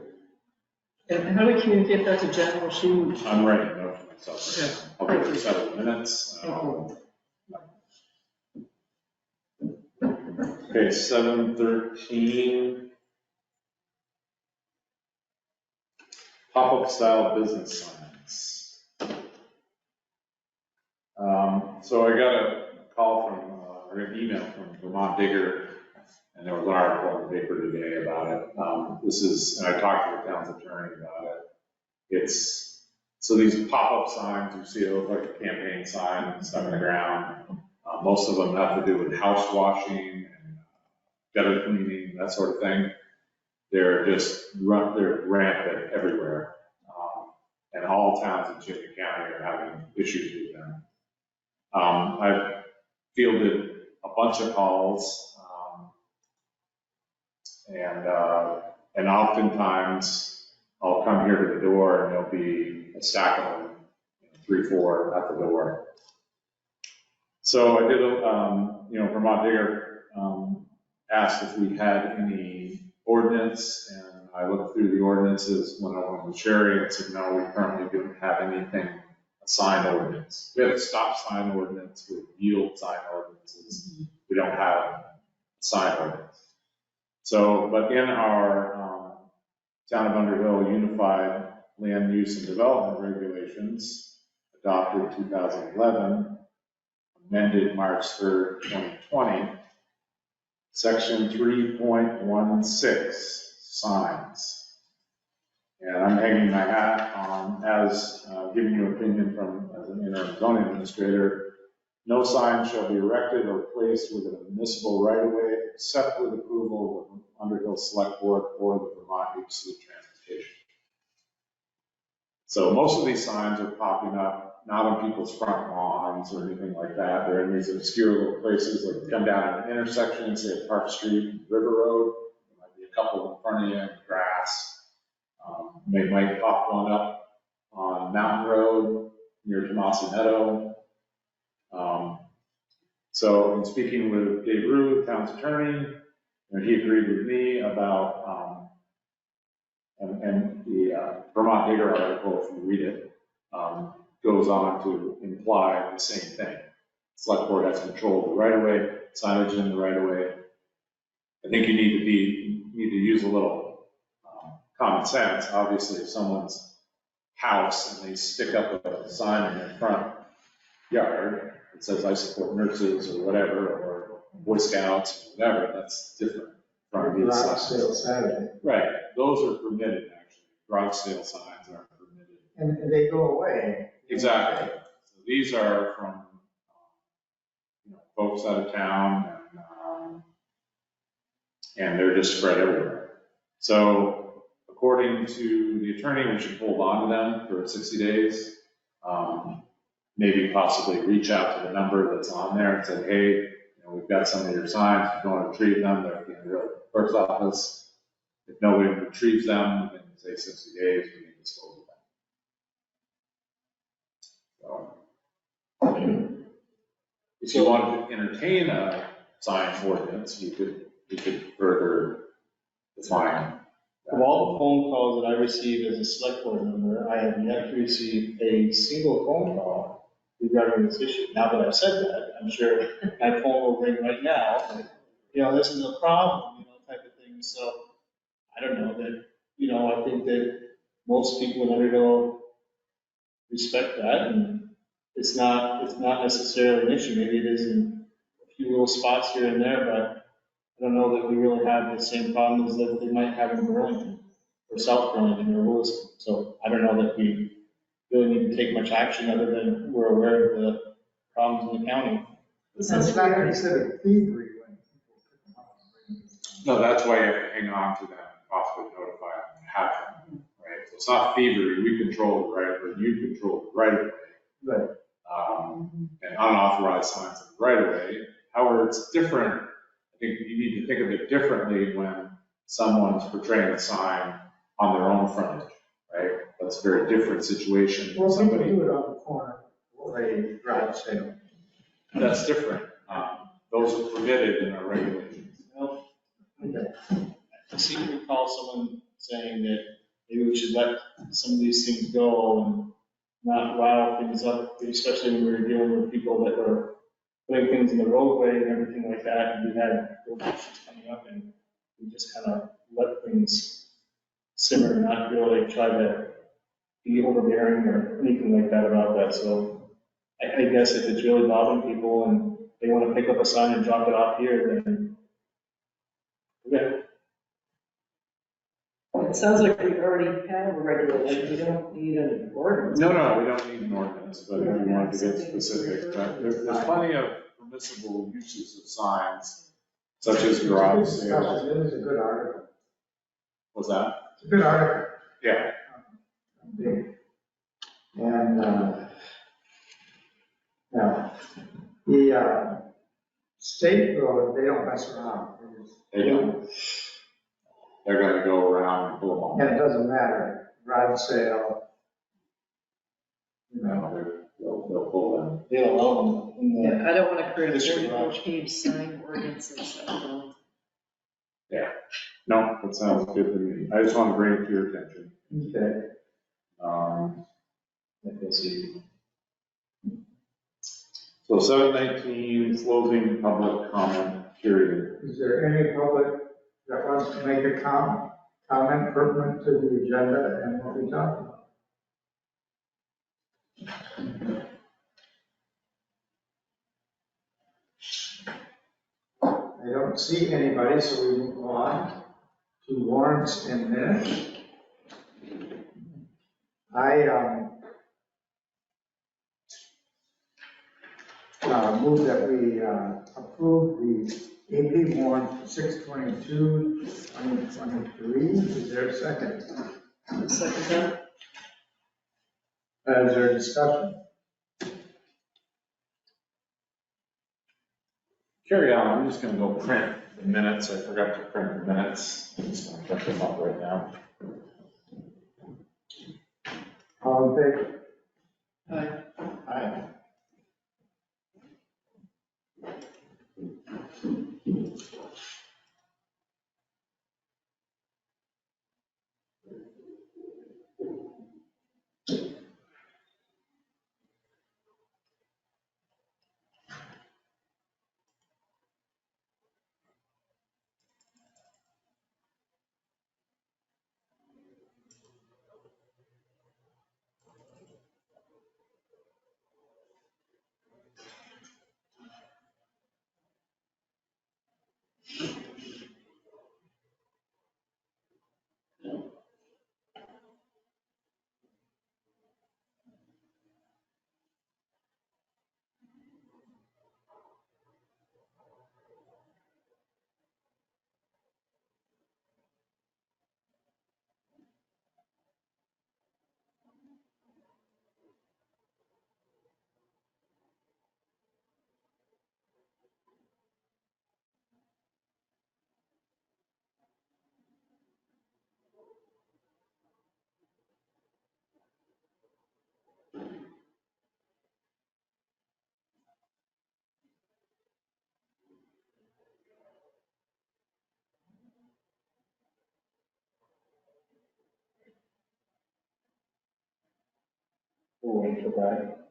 And how do we communicate that to Jen? Will she? I'm writing a note to myself. Okay. I'll give it 7 minutes. Okay, 7:13. Pop-up style business signs. So I got a call from, or an email from Vermont Digger, and there was an article in the paper today about it. This is, and I talked to the town's attorney about it. So these pop-up signs, you see, they look like a campaign sign stuck in the ground. Most of them have to do with house washing and gutter cleaning, that sort of thing. They're rampant everywhere. And all towns in Chittenden County are having issues with them. I've fielded a bunch of calls, and oftentimes I'll come here to the door and there'll be a stack of them, 3, 4 at the door. So I did, Vermont Digger asked if we had any ordinance, and I looked through the ordinances when I went with Sherry and said, no, we currently don't have anything, a sign ordinance. We have a stop sign ordinance, we have yield sign ordinances. We don't have a sign ordinance. So, but in our Town of Underhill Unified Land Use and Development Regulations, adopted 2011, amended March 3rd, 2020, Section 3.16, signs. And I'm hanging my hat on, as giving you opinion from, as an interim zoning administrator, no sign shall be erected or placed within a municipal right-of-way except with approval of the Underhill Selectboard or the Vermont Agency of Transportation. So most of these signs are popping up, not on people's front lawns or anything like that. They're in these obscure little places, like you come down an intersection, say at Park Street and River Road, there might be a couple in front of you in the grass. They might pop one up on Mountain Road near Tomasi Meadow. So in speaking with Dave Rue, the town's attorney, he agreed with me about, and the Vermont Digger article, if you read it, goes on to imply the same thing. Select board has control of the right of way, signage in the right of way. I think you need to use a little common sense. Obviously, if someone's house and they stick up a sign in their front yard that says I support nurses or whatever, or Boy Scouts or whatever, that's different from these Garage signs. sale Saturday. Right, those are permitted actually. Garage sale signs are permitted. And they go away. Exactly. So these are from folks out of town, and they're just spread everywhere. So according to the attorney, we should hold on to them for 60 days. Maybe possibly reach out to the number that's on there and say, hey, we've got some of your signs, if you want to retrieve them, they're at the clerk's office. If nobody retrieves them, within say 60 days, we can dispose of them. So, if you wanted to entertain a sign ordinance, we could further define. Of all the phone calls that I received as a select board member, I have yet to receive a single phone call regarding this issue. Now that I've said that, I'm sure my phone will ring right now, but, this is a problem, type of thing. So I don't know that, I think that most people in Underhill respect that, and it's not necessarily an issue. Maybe it is in a few little spots here and there, but I don't know that we really have the same problems that they might have in Burlington or South Burlington or Williston. So I don't know that we really need to take much action other than we're aware of the problems in the county. It's not considered thievery when people pick them up. No, that's why you have to hang on to them, possibly notify them, and have them, right? So it's not thievery, we control the right, or you control the right of way. Right. And unauthorized signs in the right of way. However, it's different. I think you need to think of it differently when someone's portraying a sign on their own frontage, right? That's a very different situation. Well, people Somebody, do it on the corner or a garage sale. that's different. Those are permitted in our regulations. Well, Okay. I seem to recall someone saying that maybe we should let some of these things go and not rile things up, especially when we were dealing with people that were putting things in the roadway and everything like that. And we had issues coming up and we just kind of let things simmer and not really try to be overbearing or anything like that about that. So I guess if it's really bothering people and they want to pick up a sign and drop it off here, then okay. It sounds like we already have a regulation, we don't need an ordinance. No, we don't need an ordinance, but if you wanted to get specific, but there's plenty of permissible uses of signs, such as garage sales. It is a good article. What's that? It's a good article. Yeah. And, now, the state road, they don't mess around. They don't. They're gonna go around and pull them all. And it doesn't matter, garage sale, you know. They'll pull them. They allow them in the Yeah, I don't want to create District a garage. 44-page sign ordinances. No, that sounds good to me. I just want to bring it to your attention. Okay. Let me see. So 719, closing public comment period. Is there any public that wants to make a comment pertinent to the agenda and what we talked about? I don't see anybody, so we move on to warrants and minutes. I move that we approve the AP warrant 6/22/2023. Is there a second? Second that? Is there discussion? Carry on, I'm just gonna go print the minutes. I forgot to print the minutes. I'm just gonna print them up right now. All in favor? Aye. Aye. We'll wait for that.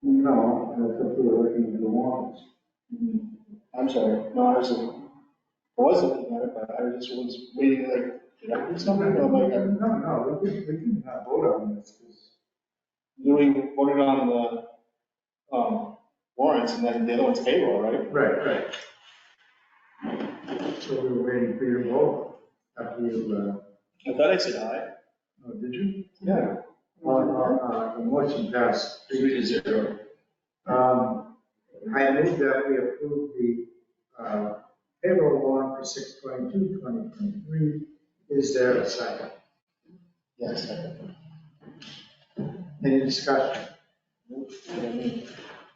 No, I thought we were looking at the warrants. I'm sorry, no, I was looking at it, but I just was waiting, like, did I do something? Oh my God. No, we can vote on this. 'Cause We voted on warrants, and then the other one's payroll, right? Right. So we were waiting for your vote after you, I thought I said aye. oh, did you? Yeah. The motion passed 3-0. I move that we approve the payroll warrant for 6/22/2023. Is there a second? Yes. Any discussion?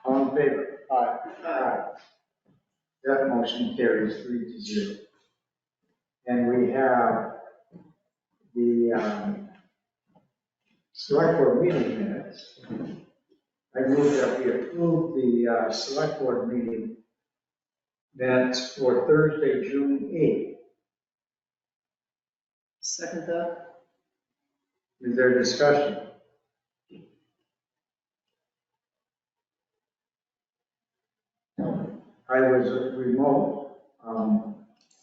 All in favor? Aye. Aye. That motion carries 3-0. And we have the select board meeting minutes. I move that we approve the select board meeting minutes for Thursday, June 8th. Second that. Is there discussion? I was remote,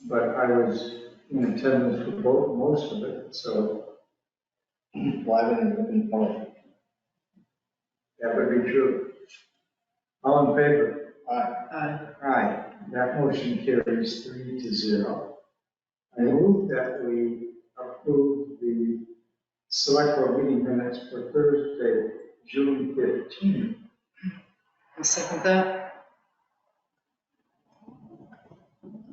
but I was in attendance for most of it, so Well, I didn't even know. that would be true. All in favor? Aye. Aye. Aye. That motion carries 3-0. I move that we approve the select board meeting minutes for Thursday, June 15th. I second that.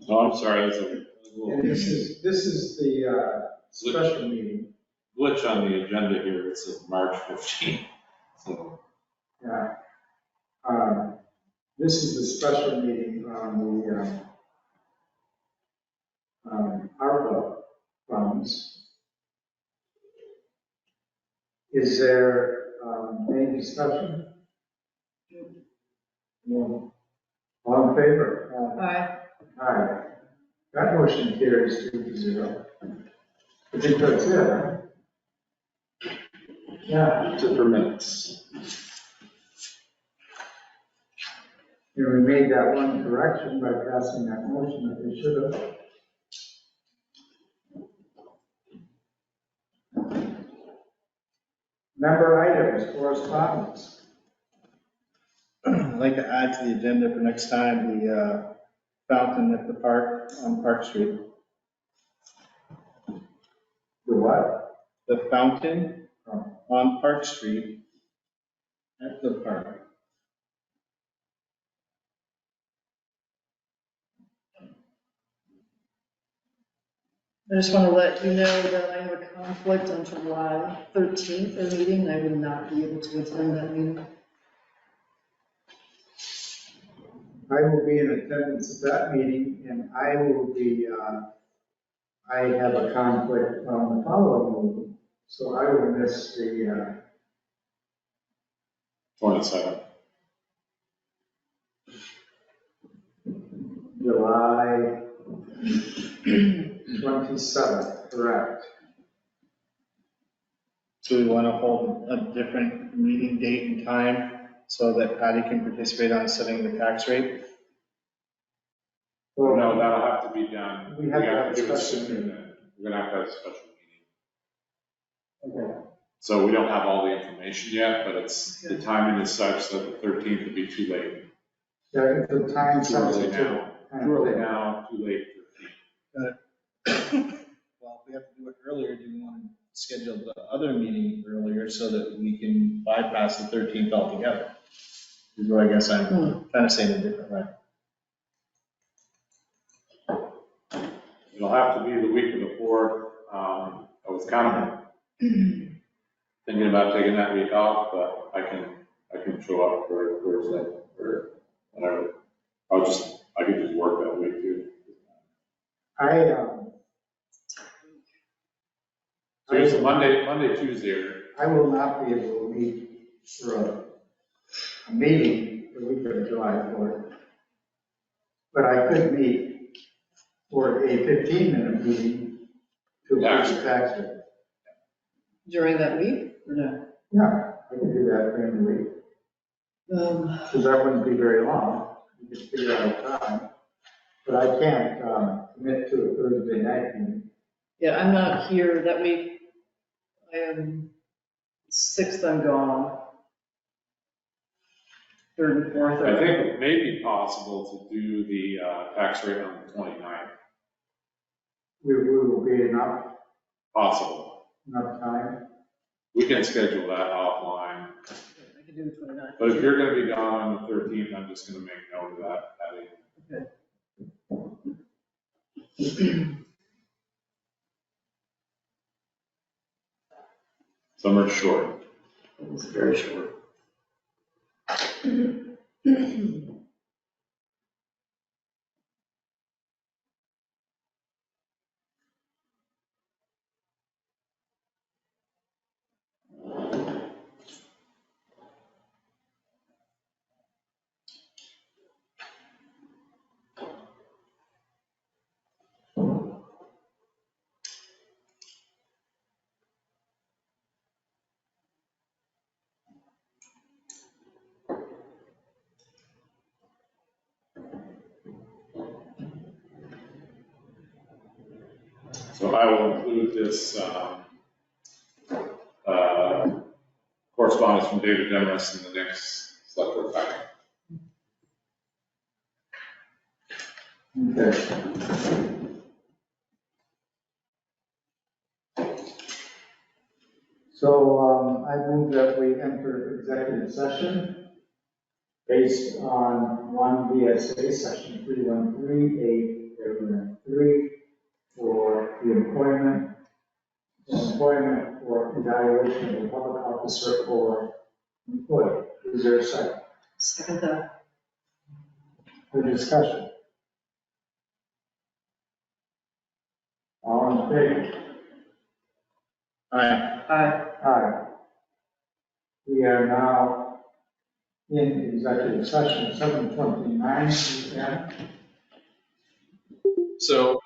Oh, I'm sorry, there's a And little this is the special meeting. glitch on the agenda here. It says March 15th. So, Yeah. This is the special meeting on the ARPA funds. Is there any discussion? No. All in favor? Aye. Aye. That motion carries 3-0. I think that's it, huh? Yeah. that's it for minutes. And we made that one correction by passing that motion that we should have. Member items, correspondence. I'd like to add to the agenda for next time, the fountain at the park on Park Street. The what? The fountain on Park Street at the park. I just want to let you know that I have a conflict on July 13th, a meeting. I will not be able to attend that meeting. I will be in attendance at that meeting, and I will be, I have a conflict on the following meeting, so I will miss the 27th. July 27th, correct? So we want to hold a different meeting date and time so that Patty can participate on setting the tax rate. Well, No, that'll have to be done. We have to have a do it special sooner meeting. than, we're gonna have to have a special meeting. Okay. So we don't have all the information yet, but it's, the timing is such that the 13th would be too late. Yeah, the time Too early sensitive. now. Too early now, too late 13th. Well, if we have to do it earlier, do we want to schedule the other meeting earlier so that we can bypass the 13th altogether? Is what I guess I'm kind of saying a different way. It'll have to be the week before. I was kind of thinking about taking that week off, but I can show up for Thursday or whatever. I could just work that week too. So it's Monday, Tuesday. I will not be able to meet for a meeting the week of July 4th. But I could meet for a 15-minute meeting to approve the tax rate. During that week, or no? Yeah, I can do that during the week, because that wouldn't be very long. You could figure out a time. But I can't commit to a Thursday night meeting. Yeah, I'm not here that week. I am 6th, I'm gone. 3rd and 4th. I think it may be possible to do the tax rate on the 29th. We will be enough Possible. time. We can schedule that offline. I can do the 29th. But if you're going to be gone on the 13th, I'm just going to make note of that, Patty. Summer's short. It was very short. So I will include this correspondence from David Demarest in the next select board packet. Okay. So I move that we enter executive session based on 1 VSA section 313A, paragraph 3, for the employment or evaluation of a public officer or employee. Is there a second? Second that. For discussion? All in favor? Aye. Aye. We are now in executive session, 7:29 PM. So